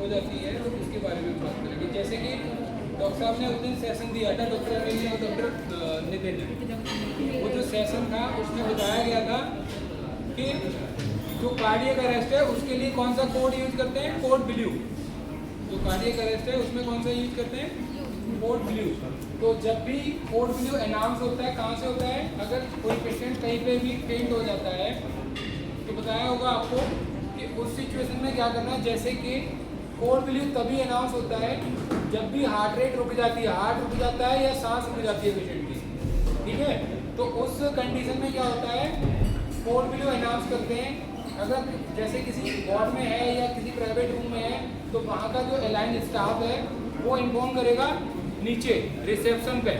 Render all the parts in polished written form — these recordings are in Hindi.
हो जाती है तो उसके बारे में बात करेंगे। जैसे कि डॉक्टर साहब ने उस दिन सेशन दिया था, डॉक्टर अनिल और डॉक्टर नितिन ने, वो जो सेशन था उसमें बताया गया था कि जो कार्डियक अरेस्ट है उसके लिए कौन सा कोड यूज करते हैं, कोड ब्लू। जो कार्डियक अरेस्ट है उसमें कौन सा यूज करते हैं, कोड ब्लू। तो जब भी कोड ब्लू अनाउंस होता है, कहाँ से होता है, अगर कोई पेशेंट कहीं पे भी फेंट हो जाता है तो बताया होगा आपको कि उस सिचुएशन में क्या करना है। जैसे कि कोड ब्लू तभी अनाउंस होता है जब भी हार्ट रेट रुक जाती है, हार्ट रुक जाता है या सांस रुक जाती है पेशेंट की, ठीक है। तो उस कंडीशन में क्या होता है, कोड ब्लू अनाउंस करते हैं। अगर जैसे किसी वार्ड में है या किसी प्राइवेट रूम में है तो वहाँ का जो अलाइन स्टाफ है वो इन्फॉर्म करेगा नीचे रिसेप्शन पे,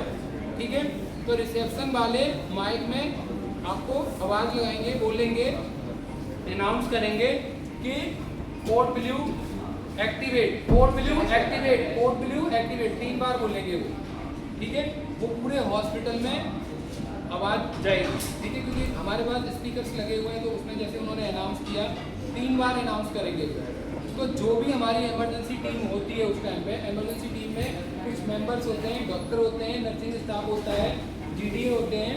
ठीक है। तो रिसेप्शन वाले माइक में आपको आवाज़ लगाएंगे, बोलेंगे, अनाउंस करेंगे कि code blue activate, code blue activate, code blue activate, 3 बार बोलेंगे वो, ठीक है। वो पूरे हॉस्पिटल में आवाज़ जाएगी, ठीक है, क्योंकि हमारे पास स्पीकर्स लगे हुए हैं। तो उसमें जैसे उन्होंने अनाउंस किया 3 बार अनाउंस करेंगे। तो जो भी हमारी इमरजेंसी टीम होती है उस टाइम पे, इमरजेंसी टीम में कुछ मेंबर्स होते हैं, डॉक्टर होते हैं, नर्सिंग स्टाफ होता है, जीडी होते हैं,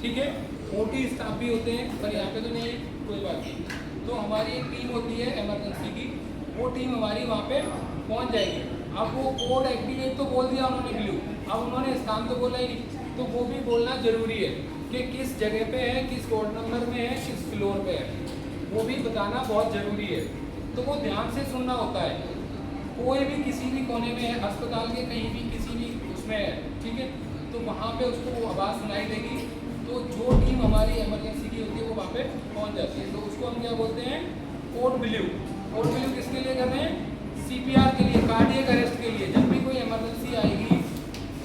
ठीक है, ओटी स्टाफ भी होते हैं, पर यहाँ पे तो नहीं, कोई बात नहीं। तो हमारी एक टीम होती है इमरजेंसी की, वो टीम हमारी वहाँ पे पहुँच जाएगी। अब वो कोड एक्टिवेट तो बोल दिया उन्होंने ब्लू, अब उन्होंने स्थान तो बोला ही नहीं, तो वो भी बोलना जरूरी है कि किस जगह पे है, किस कोड नंबर में है, किस फ्लोर पे है, वो भी बताना बहुत ज़रूरी है। तो वो ध्यान से सुनना होता है। कोई भी किसी भी कोने में है, अस्पताल के कहीं भी किसी भी उसमें है, ठीक है, तो वहाँ पे उसको वो आवाज़ सुनाई देगी। तो जो टीम हमारी इमरजेंसी की होती है वो वहाँ पे पहुँच जाती है। तो उसको हम क्या बोलते हैं, कोड ब्लू। कोड ब्लू किसके लिए कर रहे हैं, CPR के लिए, कार्डियक अरेस्ट के लिए। जब भी कोई इमरजेंसी आएगी,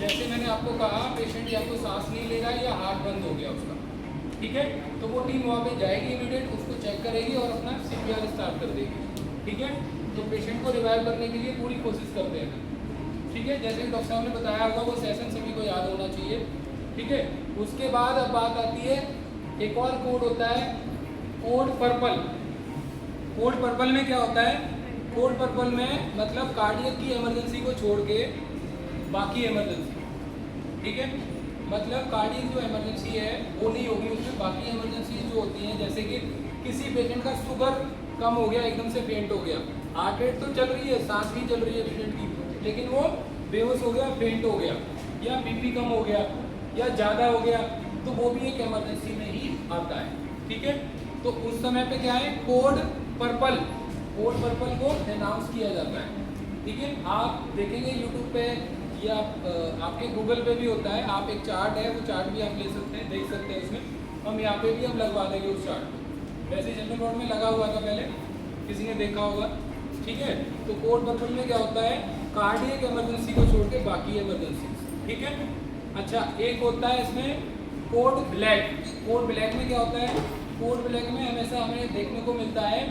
जैसे मैंने आपको कहा पेशेंट या तो सांस नहीं ले रहा या हार्ट बंद हो गया उसका, ठीक है, तो वो टीम वहाँ पे जाएगी, इमीडिएट उसको चेक करेगी और अपना CPR स्टार्ट कर देगी, ठीक है। तो पेशेंट को रिवाइव करने के लिए पूरी कोशिश करते हैं, ठीक है। जैसे कि डॉक्टर साहब ने बताया होगा वो सेशन सभी को याद होना चाहिए, ठीक है। उसके बाद अब बात आती है, एक और कोड होता है कोड पर्पल। कोड पर्पल में क्या होता है, कोड पर्पल में मतलब कार्डियक की इमरजेंसी को छोड़ के बाकी इमरजेंसी, ठीक है, मतलब कार्डियक जो इमरजेंसी है वो नहीं होगी उसमें, बाकी इमरजेंसी जो होती हैं, जैसे कि किसी पेशेंट का शुगर कम हो गया, एकदम से फेंट हो गया, हार्ट रेट तो चल रही है, सांस भी चल रही है पेशेंट की, लेकिन वो बेहोश हो गया, फेंट हो गया, या BP कम हो गया या ज़्यादा हो गया, तो वो भी एक इमरजेंसी में ही आता है, ठीक है। तो उस समय पे क्या है, कोड पर्पल, कोड पर्पल को अनाउंस किया जाता है, ठीक है। आप देखेंगे यूट्यूब पे या आपके गूगल पे भी होता है, आप एक चार्ट है, वो चार्ट भी आप ले सकते हैं, देख सकते हैं उसमें। हम यहाँ पे भी हम लगवा देंगे उस चार्ट को, वैसे जनरल वार्ड में लगा हुआ था पहले, किसी ने देखा होगा, ठीक है। तो कोड पर्पल में क्या होता है, कार्डियक इमरजेंसी को छोड़ के बाकी इमरजेंसी, ठीक है। अच्छा, एक होता है इसमें कोड ब्लैक। कोड ब्लैक में क्या होता है, कोड ब्लैक में हमेशा हमें देखने को मिलता है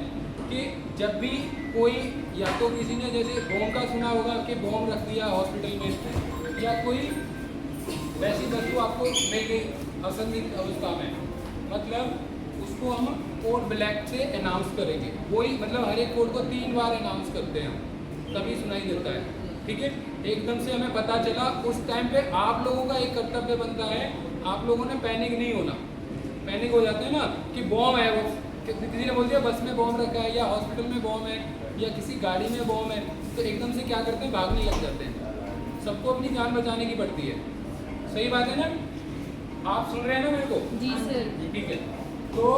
कि जब भी कोई, या तो किसी ने जैसे बॉम्ब का सुना होगा कि बॉम्ब रख दिया हॉस्पिटल में, या कोई वैसी वस्तु आपको मिल गई असंदिग्ध अवस्था में, मतलब उसको हम कोड ब्लैक से अनाउंस करेंगे। वही मतलब हर एक कोड को 3 बार अनाउंस करते हैं, तभी सुनाई देता है, ठीक है। एकदम से हमें पता चला, उस टाइम पे आप लोगों का एक कर्तव्य बनता है, आप लोगों ने पैनिक नहीं होना। पैनिक हो जाते हैं ना कि बॉम्ब है, वो किसी ने बोल दिया बस में बॉम्ब रखा है या हॉस्पिटल में बॉम्ब है या किसी गाड़ी में बॉम्ब है, तो एकदम से क्या करते हैं, भागने लग जाते हैं। सबको अपनी जान बचाने की पड़ती है, सही बात है ना। आप सुन रहे हैं ना मेरे को? जी सर। ठीक है, तो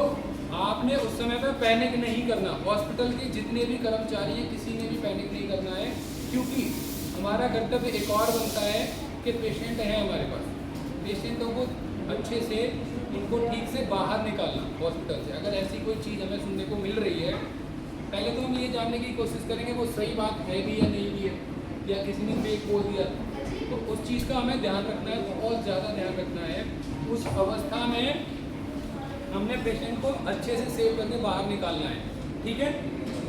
आपने उस समय पर पैनिक नहीं करना। हॉस्पिटल के जितने भी कर्मचारी हैं किसी ने भी पैनिक नहीं करना है, क्योंकि हमारा कर्तव्य एक और बनता है कि पेशेंट है हमारे पास, पेशेंटों को अच्छे से उनको ठीक से बाहर निकालना हॉस्पिटल से। अगर ऐसी कोई चीज़ हमें सुनने को मिल रही है, पहले तो हम ये जानने की कोशिश करेंगे वो सही बात है भी या नहीं भी है, या किसी ने फेक बोल दिया, तो उस चीज़ का हमें ध्यान रखना है, बहुत ज़्यादा ध्यान रखना है। उस अवस्था में हमने पेशेंट को अच्छे से सेव करके बाहर निकालना है, ठीक है।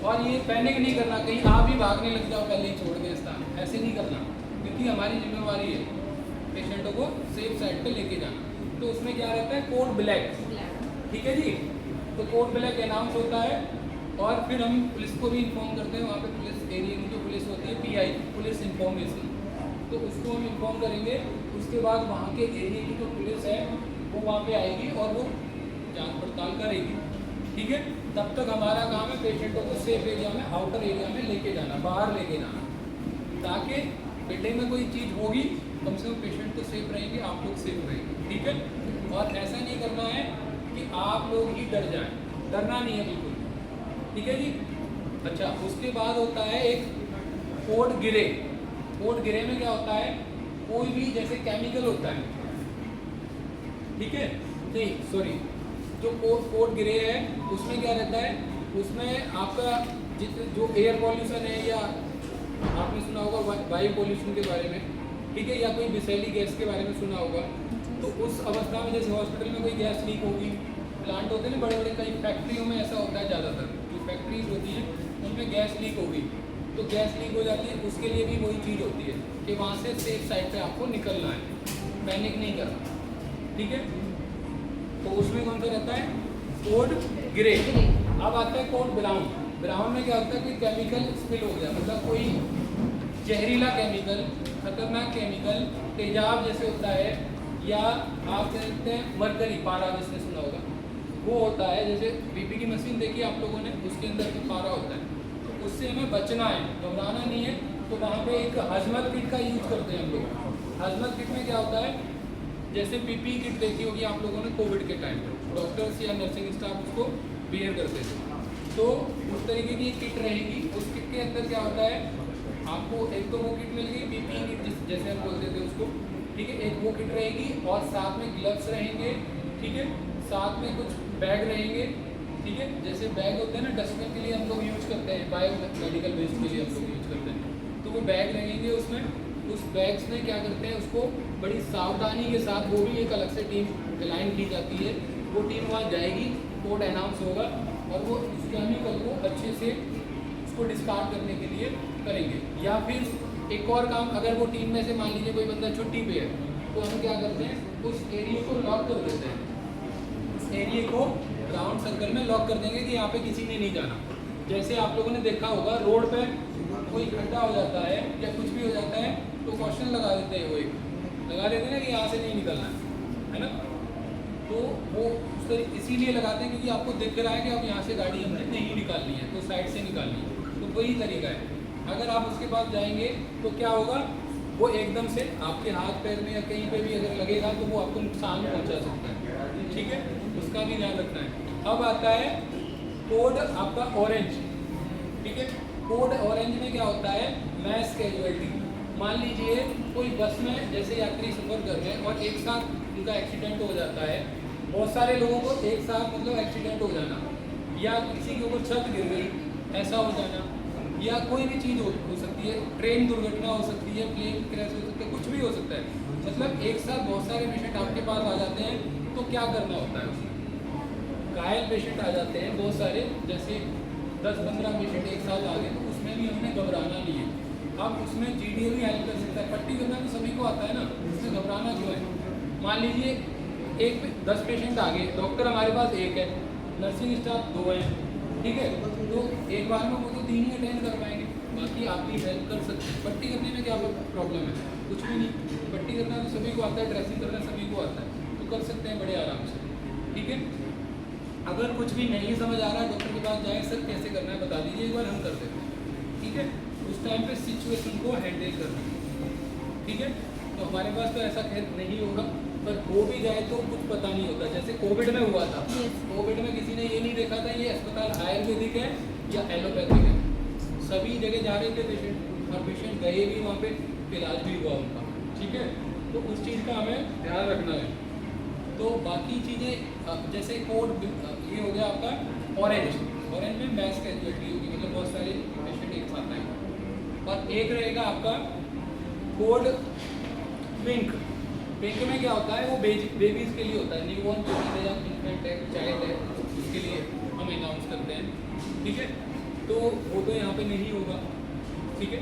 और ये पैनिक नहीं करना, कहीं आप ही भागने लग जाओ पहले ही छोड़ दें स्थान, ऐसे नहीं करना, क्योंकि हमारी जिम्मेवारी है पेशेंटों को सेफ साइड पे लेके जाना। तो उसमें क्या रहता है, कोड ब्लैक, ठीक है जी। तो कोड ब्लैक अनाउंस होता है और फिर हम पुलिस को भी इन्फॉर्म करते हैं, वहाँ पे पुलिस एरिया में जो पुलिस होती है PI, पुलिस इन्फॉर्मेशन, तो उसको हम इन्फॉर्म करेंगे। उसके बाद वहाँ के एरिया की जो पुलिस है वो वहाँ पे आएगी और वो जांच पड़ताल करेगी, ठीक है। तब तक हमारा काम है पेशेंटों को सेफ एरिया में, आउटर एरिया में लेके जाना, बाहर लेके जाना, ताकि बिल्डिंग में कोई चीज़ होगी कम से कम पेशेंट तो सेफ रहेंगे, आप लोग सेफ रहेंगे, ठीक है। और ऐसा नहीं करना है कि आप लोग ही डर जाएं, डरना नहीं है बिल्कुल, ठीक है जी। अच्छा, उसके बाद होता है एक कोड गिरे। कोड गिरे में क्या होता है, कोई भी जैसे केमिकल होता है, ठीक है, नहीं सॉरी, जो कोड गिरे है उसमें क्या रहता है, उसमें आपका जो एयर पॉल्यूशन है, या आपने सुना होगा वायु पॉल्यूशन के बारे में, ठीक है, या कोई विषैली गैस के बारे में सुना होगा। तो उस अवस्था में जैसे हॉस्पिटल में कोई गैस लीक होगी, प्लांट होते हैं ना बड़े बड़े, कई फैक्ट्रियों में ऐसा होता है, ज़्यादातर जो फैक्ट्रीज होती हैं उनमें गैस लीक होगी, तो गैस लीक हो जाती है, उसके लिए भी वही चीज़ होती है कि वहाँ से सेफ साइड पे आपको निकलना है, पैनिक नहीं करना, ठीक है। तो उसमें कौन सा रहता है, कोड ग्रे। अब आता है कोड ब्राउन। ब्राउन में क्या होता है, कोई केमिकल स्पिल हो गया, मतलब कोई जहरीला केमिकल, खतरनाक केमिकल, तेजाब जैसे होता है, या आप कहते हैं मरकरी, पारा जिसने सुना होगा, वो होता है। जैसे BP की मशीन देखी आप लोगों ने, उसके अंदर जो पारा होता है, तो उससे हमें बचना है, घबराना नहीं है। तो वहाँ पे एक हजमत किट का यूज करते हैं हम लोग। हजमत किट में क्या होता है, जैसे PPE किट देखी होगी आप लोगों ने कोविड के टाइम पर, डॉक्टर्स या नर्सिंग स्टाफ उसको वेयर करते थे, तो उस तरीके की किट रहेगी। उस किट के अंदर क्या होता है, आपको एक तो वो किट मिल गई PPE किट जैसे हम बोलते थे उसको, ठीक है, एक वो किट रहेगी, और साथ में ग्लव्स रहेंगे, ठीक है, साथ में कुछ बैग रहेंगे, ठीक है, जैसे बैग होते हैं ना डस्टबिन के लिए हम लोग यूज करते हैं, बायो मेडिकल वेस्ट के लिए हम लोग यूज करते हैं, तो वो बैग रहेंगे उसमें। उस बैग्स में क्या करते हैं, उसको बड़ी सावधानी के साथ, वो भी एक अलग से टीम अलाइन की जाती है, वो टीम वहाँ जाएगी, कोड अनाउंस होगा, और वो उस केमिकल को अच्छे से उसको डिस्कार्ड करने के लिए करेंगे। या फिर एक और काम, अगर वो टीम में से मान लीजिए कोई बंदा छुट्टी पे है, तो हम क्या करते हैं, उस एरिया को लॉक कर देते हैं, उस एरिया को राउंड सर्कल में लॉक कर देंगे कि यहाँ पे किसी ने नहीं जाना। जैसे आप लोगों ने देखा होगा, रोड पे कोई खड्डा हो जाता है या कुछ भी हो जाता है, तो क्वेश्चन लगा देते हैं, वो एक लगा देते हैं ना कि यहाँ से नहीं निकलना है ना, तो वो उस तरीके इसीलिए लगाते हैं क्योंकि आपको दिख रहा है कि अब यहाँ से गाड़ी हमने नहीं निकालनी है, तो साइड से निकालनी है, तो वही तरीका है। अगर आप उसके पास जाएंगे तो क्या होगा, वो एकदम से आपके हाथ पैर में या कहीं पे भी अगर लगेगा तो वो आपको नुकसान पहुँचा सकता है, ठीक है, उसका भी ध्यान रखना है। अब आता है कोड आपका ऑरेंज, ठीक है। कोड ऑरेंज में क्या होता है, मैस कैजुअलिटी। मान लीजिए कोई बस में जैसे यात्री सफ़र कर रहे हैं और एक साथ उनका एक्सीडेंट हो जाता है, बहुत सारे लोगों को एक साथ मतलब एक्सीडेंट हो जाना, या किसी के ऊपर छत गिर गई ऐसा हो जाना, या कोई भी चीज़ हो सकती है, ट्रेन दुर्घटना हो सकती है, प्लेन क्रैश हो सकता है, कुछ भी हो सकता है। मतलब एक साथ बहुत सारे पेशेंट आपके पास आ जाते हैं, तो क्या करना होता है उसमें, घायल पेशेंट आ जाते हैं बहुत सारे, जैसे 10-15 पेशेंट एक साथ आ गए, तो उसमें भी हमने घबराना नहीं है। अब उसमें GDA भी हेल्प कर सकता है, पट्टी करना तो सभी को आता है ना, उसमें घबराना क्यों है। मान लीजिए 10 पेशेंट आ गए, डॉक्टर हमारे पास 1 है, नर्सिंग स्टाफ 2 है, ठीक है, तो एक बार में वो तो 3 ही अटेंड कर पाएंगे, बाकी आप भी हेल्प कर सकते हैं। पट्टी करने में क्या प्रॉब्लम है, कुछ भी नहीं, पट्टी करना तो सभी को आता है, ड्रेसिंग करना सभी को आता है, तो कर सकते हैं बड़े आराम से, ठीक है। अगर कुछ भी नहीं समझ आ रहा है, डॉक्टर के पास जाएं, सर कैसे करना है बता दीजिए, एक बार हम कर देते हैं, ठीक है। उस टाइम पे सिचुएशन को हैंडल करना है, ठीक है। तो हमारे पास तो ऐसा खैर नहीं होगा, पर हो भी जाए तो कुछ पता नहीं होता। जैसे कोविड में हुआ था, कोविड में किसी ने ये नहीं देखा था ये अस्पताल आयुर्वेदिक है या एलोपैथिक है, सभी जगह जा रहे थे पेशेंट, और पेशेंट गए भी वहाँ पे, इलाज भी हुआ उनका, ठीक है। तो उस चीज़ का हमें ध्यान रखना है। तो बाकी चीज़ें जैसे कोड ये हो गया आपका ऑरेंज, ऑरेंज में मैस कैजुअलिटी होगी, मतलब बहुत सारे पेशेंट एक साथ आएंगे। और एक रहेगा आपका कोड पिंक। पिंक में क्या होता है, वो बेबीज़ के लिए होता है, न्यूबॉर्न बेबीज है या इन्फेंट है, चाइल्ड है, उसके लिए हम अनाउंस करते हैं, ठीक है। तो वो तो यहाँ पे नहीं होगा, ठीक है।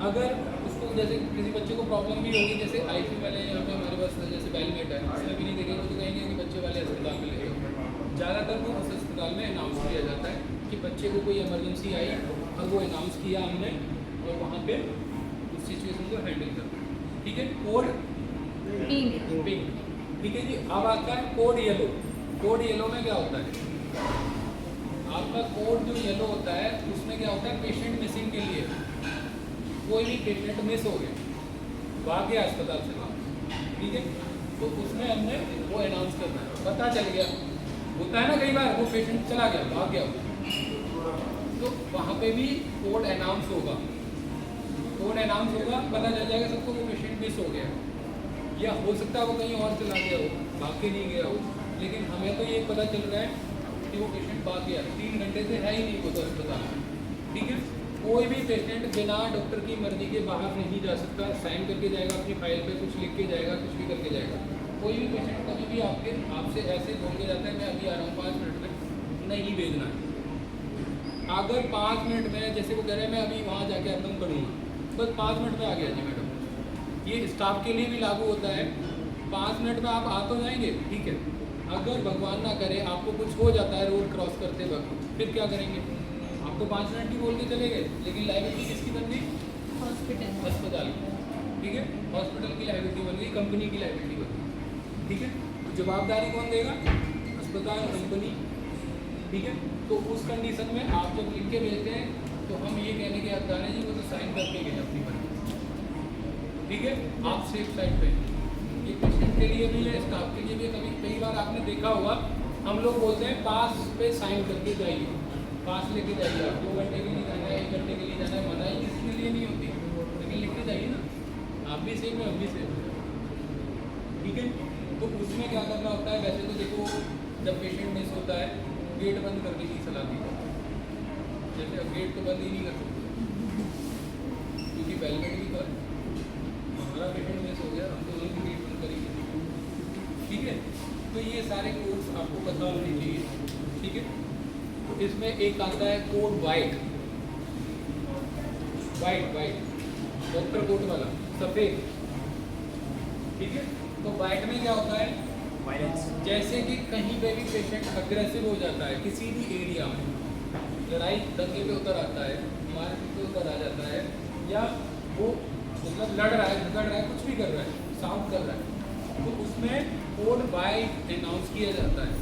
अगर उसको जैसे किसी बच्चे को प्रॉब्लम भी होगी, जैसे ICU वाले यहाँ पे हमारे पास जैसे बैलमेट है, उसमें भी नहीं देखेंगे तो कहेंगे कि बच्चे वाले अस्पताल में ले जाओ, ज़्यादातर तो उस अस्पताल में अनाउंस किया जाता है कि बच्चे को कोई इमरजेंसी आई और वो अनाउंस किया हमने और वहाँ पे उस सिचुएशन को हैंडल करना है। ठीक है, कोड पिंक। ठीक है जी, अब आता है कोड येलो। कोड येलो में क्या होता है, आपका कोड जो येलो होता है उसमें क्या होता है, पेशेंट मिसिंग के लिए कोई भी पेशेंट मिस हो गया, भाग गया अस्पताल से बाहर, ठीक है, तो उसमें हमने वो अनाउंस करना है। पता चल गया, होता है ना कई बार, वो पेशेंट चला गया, भाग गया, तो वहाँ पे भी कोड अनाउंस होगा। कोड अनाउंस होगा, पता चल जाएगा सबको वो पेशेंट मिस हो गया, या हो सकता है वो कहीं और चला गया हो, भाग के नहीं गया हो, लेकिन हमें तो ये पता चल रहा है कि वो पेशेंट भाग गया, 3 घंटे से है ही नहीं वो तो अस्पताल में। ठीक है, कोई भी पेशेंट बिना डॉक्टर की मर्जी के बाहर नहीं जा सकता, साइन करके जाएगा अपनी फाइल पे, कुछ लिख के जाएगा, कुछ भी करके जाएगा। कोई भी पेशेंट कभी भी आपसे ऐसे बोल के जाता है मैं अभी आ रहा हूँ 5 मिनट में, नहीं भेजना है। अगर 5 मिनट में, जैसे वो कह रहे हैं मैं अभी वहाँ जाके अपना करूँगा, बस 5 मिनट में आ गया जी मैडम, ये स्टाफ के लिए भी लागू होता है। 5 मिनट में आप आ तो जाएंगे, ठीक है, अगर भगवान ना करे आपको कुछ हो जाता है रोड क्रॉस करते वक्त, फिर क्या करेंगे? आप तो 5 मिनट की बोल के चले गए, लेकिन लाइबिलिटी किसकी बन गई? अस्पताल की। ठीक है, हॉस्पिटल की लाइबिलिटी बन गई, कंपनी की लाइबिलिटी बन गई। ठीक है, तो जवाबदारी कौन देगा? अस्पताल, कंपनी। ठीक है, तो उस कंडीशन में आप जब लिख के भेजते हैं तो हम ये कहने के हकदार हैं जी वो तो साइन करके गए अपनी पर। ठीक है, आप सेफ साइड पे, ये पेशेंट के लिए भी है, स्टाफ के लिए भी। कई बार आपने देखा होगा हम लोग बोलते हैं पास पे साइन करके जाइए, पास लेके जाइए, आप 2 घंटे के लिए जाना है, 1 घंटे के लिए जाना है, मनाही किसी के लिए नहीं होती, लेकिन लिख के जाइए ना, आप भी सेफ है, हम भी सेफ है। ठीक है, तो उसमें क्या करना होता है? वैसे तो देखो जब पेशेंट मिस होता है गेट बंद करने की सलाह दी जाती है, जैसे अब गेट तो बंद ही नहीं कर सकते क्योंकि वेलवेट भी कर, हमारा पेशेंट मिस हो गया, हम तो उन्हीं की गेट बंद करेंगे। ठीक है, तो ये सारे कोड्स आपको पता होने चाहिए। ठीक है, तो इसमें एक आता है कोड वाइट, डॉक्टर कोट वाला सफ़ेद। ठीक है, तो वाइट में क्या होता है? जैसे कि कहीं पे भी पेशेंट अग्रेसिव हो जाता है किसी भी एरिया में, लड़ाई दंगे पे उतर आता है, मारपीट पे उतर आ जाता है, या वो मतलब लड़ रहा है, झगड़ रहा है, कुछ भी कर रहा है, साउंड कर रहा है, तो उसमें कोड वाइट अनाउंस किया जाता है।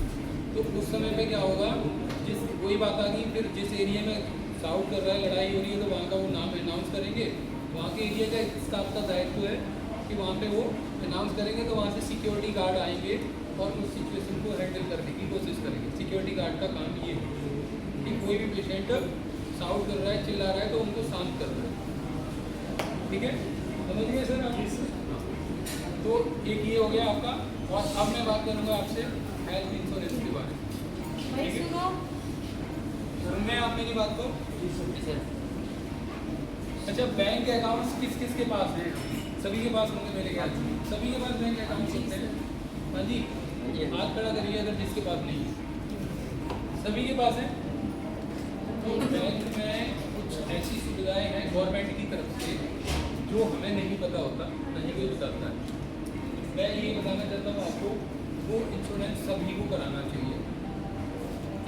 तो उस समय पे क्या होगा? वही बात आ गई, फिर जिस एरिया में साउंड कर रहा है, लड़ाई हो रही है, तो वहाँ का वो नाम अनाउंस करेंगे। वहाँ के एरिया का स्टाफ का दायित्व है कि वहाँ पे वो अनाउंस करेंगे, तो वहाँ से सिक्योरिटी गार्ड आएंगे और उस सिचुएशन को हैंडल करने की कोशिश करेंगे। सिक्योरिटी गार्ड का काम ये है कि कोई भी पेशेंट साउंड कर रहा है, चिल्ला रहा है, तो उनको शांत कर रहा है। ठीक है, समझ गए सर आप? तो एक ये हो गया आपका, और अब मैं बात करूँगा आपसे हेल्थ इंश्योरेंस के बारे में। ठीक है, सुनने आप मेरी बात को? अच्छा, बैंक अकाउंट्स किस किस के पास हैं? सभी के पास होंगे मेरे ख्याल से, सभी के पास बैंक अकाउंट्स होते हैं। हाँ जी, हाथ खड़ा करिए अगर जिसके पास नहीं है। सभी के पास है। तो बैंक में कुछ ऐसी सुविधाएं हैं गवर्नमेंट की तरफ से जो हमें नहीं पता होता, नहीं कोई बताता है। मैं ये बताना चाहता हूँ आपको, वो इंश्योरेंस सभी को कराना चाहिए।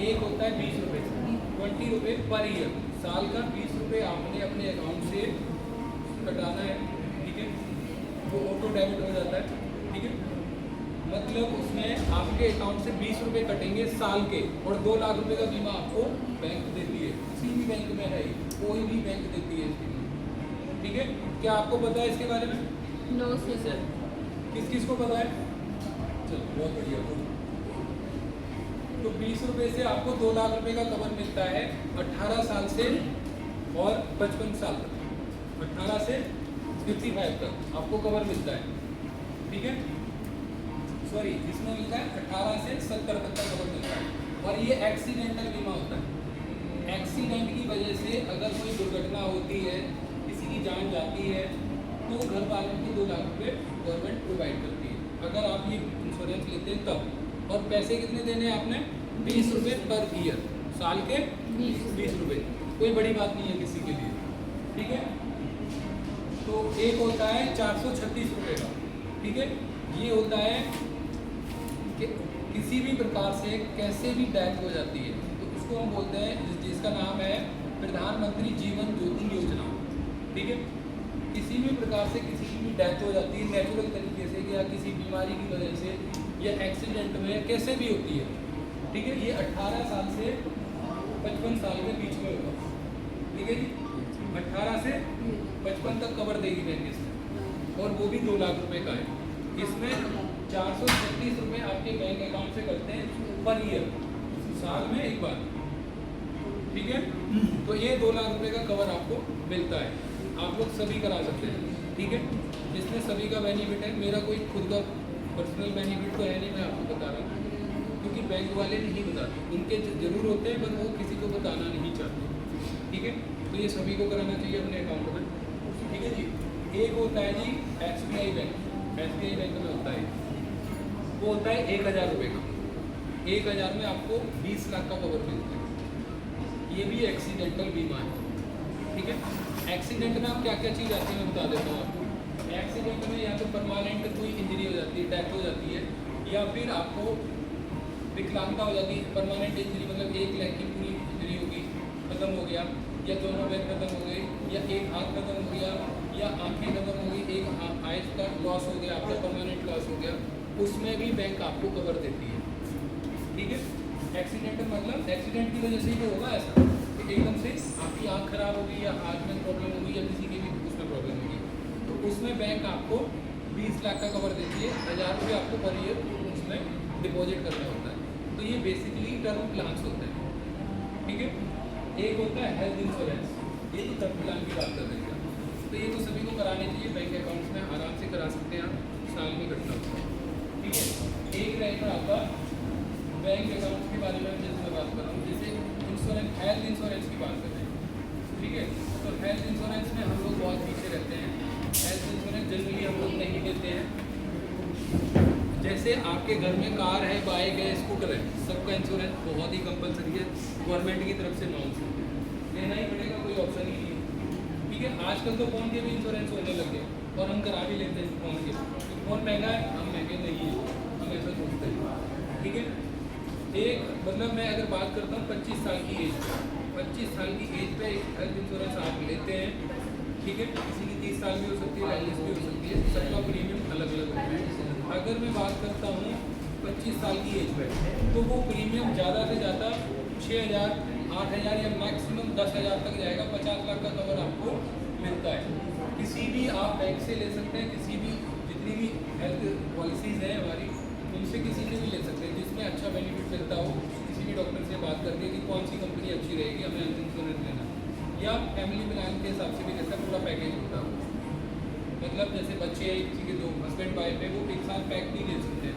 एक होता है 20 रुपये, 20 रुपये पर ईयर, साल का 20 रुपये आपने अपने अकाउंट से कटाना है। ठीक है, वो ऑटो डेबिट हो जाता है। ठीक है, मतलब उसमें आपके अकाउंट से 20 रुपये कटेंगे साल के, और 2 लाख रुपए का बीमा आपको बैंक देती है। किसी भी बैंक में है, कोई भी बैंक देती है इसके लिए। ठीक है, क्या आपको पता है इसके बारे में? No sir. किस किस को पता है? चलो बहुत बढ़िया। तो 20 रुपये से आपको 2 लाख रुपए का कवर मिलता है 18 साल से और 55 साल तक। 18 से 55 तक आपको कवर मिलता है। ठीक है, सॉरी, इसमें मिलता है 18 से 70 तक का कवर मिलता है। और ये एक्सीडेंटल बीमा होता है। एक्सीडेंट की वजह से अगर कोई दुर्घटना होती है, किसी की जान जाती है, तो घर वालों को 2 लाख रुपये गवर्नमेंट प्रोवाइड करती है, अगर आप ये इंश्योरेंस लेते हैं तब। और पैसे कितने देने हैं आपने? 20 रुपये पर ईयर, साल के 20 रुपये। कोई बड़ी बात नहीं है किसी के लिए। ठीक है, तो एक होता है 436 रुपये का। ठीक है, ये होता है कि किसी भी प्रकार से कैसे भी डेथ हो जाती है तो उसको हम बोलते हैं, जिसका नाम है प्रधानमंत्री जीवन ज्योति योजना। ठीक है, किसी भी प्रकार से किसी की भी डेथ हो जाती है नेचुरल तरीके से या किसी बीमारी की वजह से या एक्सीडेंट में कैसे भी होती है, ठीक है, ये 18 साल से 55 साल के बीच में होगा। ठीक है जी, 18 से 55 तक कवर देगी बैंक इसमें, और वो भी 2 लाख रुपए का है। इसमें 436 रुपये आपके बैंक अकाउंट से करते हैं पर ईयर, साल में एक बार। ठीक है, तो ये 2 लाख रुपए का कवर आपको मिलता है, आप लोग सभी करा सकते हैं। ठीक है, इसमें सभी का बेनिफिट है, मेरा कोई खुद का पर्सनल बेनिफिट तो है नहीं, मैं आपको बता रहा हूँ, क्योंकि बैंक वाले नहीं बताते, उनके जरूर होते हैं पर वो किसी को बताना नहीं चाहते। ठीक है, तो ये सभी को कराना चाहिए अपने अकाउंट में। ठीक है जी, एक होता है जी SBI बैंक, SBI बैंक में होता है, वो होता है 1000 रुपये का, 1000 में आपको 20 लाख का कवर मिलता है। ये भी एक्सीडेंटल बीमा है। ठीक है, एक्सीडेंट में आप क्या क्या चीज़ आती है मैं बता देता हूँ आपको। एक्सीडेंट में या तो परमानेंट कोई इंजरी हो जाती है, डेथ हो जाती है, या फिर आपको विकलांगता हो जाती है। परमानेंट इंजरी मतलब एक लेग की पूरी इंजरी होगी, खत्म हो गया, या दोनों लेग खत्म हो गए, या एक हाथ खत्म हो गया, या आंखें खत्म हो गई, एक आइज का लॉस हो गया, आपका परमानेंट लॉस हो गया, उसमें भी बैंक आपको कवर देती है। ठीक है, एक्सीडेंट मतलब एक्सीडेंट की वजह से ही तो होगा ऐसा कि एकदम से आपकी आँख खराब होगी या हाथ में प्रॉब्लम होगी या किसी की भी उसमें प्रॉब्लम होगी, तो उसमें बैंक आपको 20 लाख का कवर देती है। 1000 रुपये आपको पर ईयर उसमें डिपॉजिट करना होता है। तो ये बेसिकली टर्म प्लान्स होते हैं। ठीक है, एक होता है हेल्थ इंश्योरेंस, ये तो टर्म प्लान की बात कर रहे हैं, तो ये तो सभी को कराने चाहिए, बैंक अकाउंट्स में आराम से करा सकते हैं आप, साल में कटना होता है। ठीक है, एक रहेगा आपका बैंक अकाउंट्स के बारे में जैसे मैं बात कर रहा हूँ, जैसे इंश्योरेंस, हेल्थ इंश्योरेंस की बात कर रहे हैं। ठीक है, तो हेल्थ इंश्योरेंस में हम लोग बहुत पीछे रहते हैं, हेल्थ इंश्योरेंस जनरली हम लोग नहीं देते हैं। जैसे आपके घर में कार है, बाइक है, स्कूटर है, सबका इंश्योरेंस बहुत ही कंपलसरी है, गवर्नमेंट की तरफ से नॉर्म्स है, लेना ही पड़ेगा, कोई ऑप्शन ही नहीं है। ठीक है, आजकल तो फ़ोन के भी इंश्योरेंस होने लगे और हम करा भी लेते हैं फ़ोन के, फ़ोन महंगा है, हम महंगे नहीं है, हम ऐसा सोचते हैं। ठीक है, एक मतलब मैं अगर बात करता हूँ 25 साल की एज पे, 25 साल की एज पे एक हेल्थ इंश्योरेंस आप लेते हैं। ठीक है, किसी की 30 साल भी हो सकती है, 40 भी हो सकती है, सबका प्रीमियम अलग अलग होता है। अगर मैं बात करता हूँ 25 साल की एज पे, तो वो प्रीमियम ज़्यादा से ज़्यादा 6000, 8000 या मैक्सिमम 10,000 तक जाएगा। 50 लाख का कवर आपको मिलता है। किसी भी आप बैंक से ले सकते हैं, किसी भी जितनी भी हेल्थ पॉलिसीज़ हैं हमारी, उनसे किसी से भी ले सकते हैं जिसमें अच्छा बेनिफिट मिलता हो। किसी भी डॉक्टर से बात करके कि कौन सी कंपनी अच्छी रहेगी, हमें हेल्थ इंश्योरेंस लेना, या फैमिली प्लान के हिसाब से भी जैसा पूरा पैकेज होता है। मतलब जैसे बच्चे हैं, किसी के 2 हस्बैंड वाइफ है, वो एक साथ पैक नहीं ले सकते।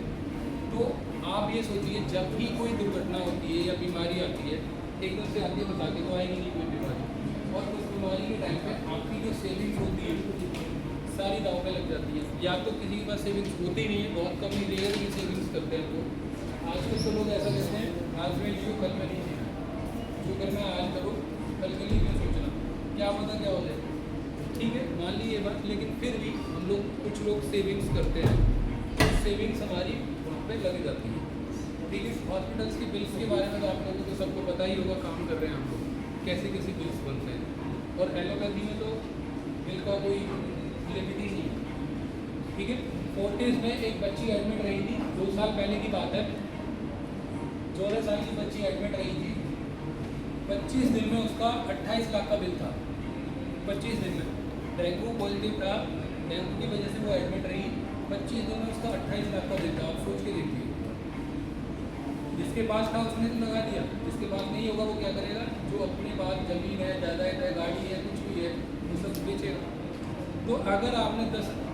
तो आप ये सोचिए, जब भी कोई दुर्घटना होती है या बीमारी आती है, एकदम से आती है, बता के तो आएगी नहीं कोई बीमारी, और उस बीमारी के टाइम पे आपकी जो सेविंग्स होती है सारी दाव पे लग जाती है। या तो किसी के पास सेविंग्स होती नहीं है, बहुत कम ही रेयर ही सेविंग्स करते हैं। तो आजकल तो लोग ऐसा कहते हैं, आज में जियो कल में नहीं जीना, जो करना है आज करो, कल के लिए क्यों सोचना, क्या पता क्या हो जाए। ठीक है, मान ली ये बात, लेकिन फिर भी हम लोग कुछ लोग सेविंग्स करते हैं, तो सेविंग्स हमारी वहाँ पे लग जाती है। ठीक है, हॉस्पिटल्स के बिल्स के बारे में तो आप लोगों को सबको पता ही होगा, काम कर रहे हैं हम लोग, कैसे कैसे बिल्स बनते हैं, और एलोपैथी में तो बिल का कोई लिमिट ही नहीं है। ठीक है, फोर्टिस में एक बच्ची एडमिट रही थी, 2 साल पहले की बात है, 14 साल की बच्ची एडमिट रही थी। 25 दिन में उसका 28 लाख का बिल था। 25 दिन में डेंगू पॉजिटिव था, डेंगू की वजह से वो एडमिट रही। 25 दिन में उसका 28 लाख का बिल था। आप सोच के देखिए, जिसके पास था उसने तो लगा दिया, जिसके पास नहीं होगा वो क्या करेगा, जो अपने पास ज़मीन है, जायदाद है, गाड़ी है, कुछ भी है, वो सब बेचेगा। तो अगर आपने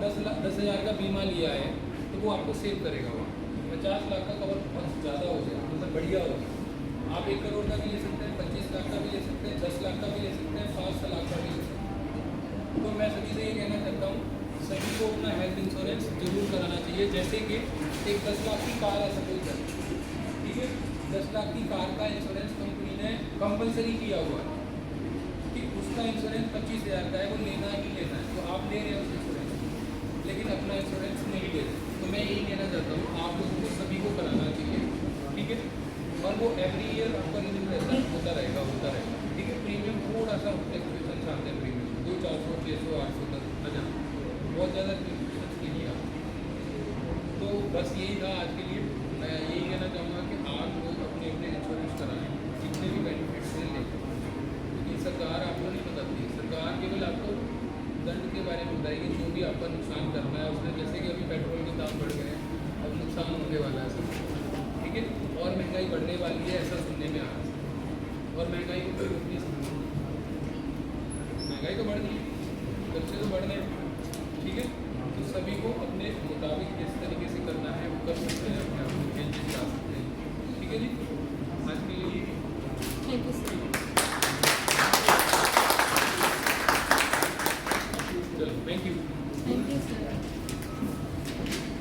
10,000 का बीमा लिया है तो वो आपको सेव करेगा। वो 50 लाख का कवर बहुत ज़्यादा हो गया, मतलब बढ़िया हो गया। आप 1 करोड़ का भी ले सकते हैं, 25 लाख का भी ले सकते हैं, 10 लाख का भी ले सकते हैं, 5 लाख का भी ले सकते हैं। तो मैं सभी से ये कहना चाहता हूँ, सभी को अपना हेल्थ इंश्योरेंस जरूर कराना चाहिए। जैसे कि एक 10 लाख की कार है सपोज कर, ठीक है, 10 लाख की कार का इंश्योरेंस कंपनी ने कंपलसरी किया हुआ है कि उसका इंश्योरेंस 25,000 का है, वो लेना ही लेना है। तो आप ले रहे हो उस इंश्योरेंस, लेकिन अपना इंश्योरेंस नहीं ले रहे। तो मैं यही कहना चाहता हूँ, आप लोगों को सभी को कराना चाहिए। ठीक है, और वो एवरी ईयर आपका रिन्यू ऐसा होता रहेगा ठीक है। प्रीमियम थोड़ा सा फ्लक्चुएशन आते हैं, प्रीमियम 200, 400, 600, 800 तक हजार, बहुत ज़्यादा फ्लक्चुएशन की नहीं आती। तो बस यही था आज के लिए। मैं यही कहना चाहूँगा कि आप लोग अपने अपने इंश्योरेंस कराएं, जितने भी बेनिफिट्स हैं लें, क्योंकि सरकार आपको नहीं बताती। सरकार केवल आपको दंड के बारे में बताएगी, जो भी आपका नुकसान करना है उसमें। जैसे कि अभी पेट्रोल के दाम बढ़ गए हैं, अब नुकसान होने वाला है सब, ठीक है। और महंगाई बढ़ने वाली है, ऐसा सुनने में आ रहा है। और महंगाई को कोई रोक नहीं सकता, महंगाई तो बढ़ रही है, खर्चे तो बढ़ रहे हैं, ठीक है। तो सभी को अपने मुताबिक जिस तरीके से करना है वो कर सकते हैं अपने आप।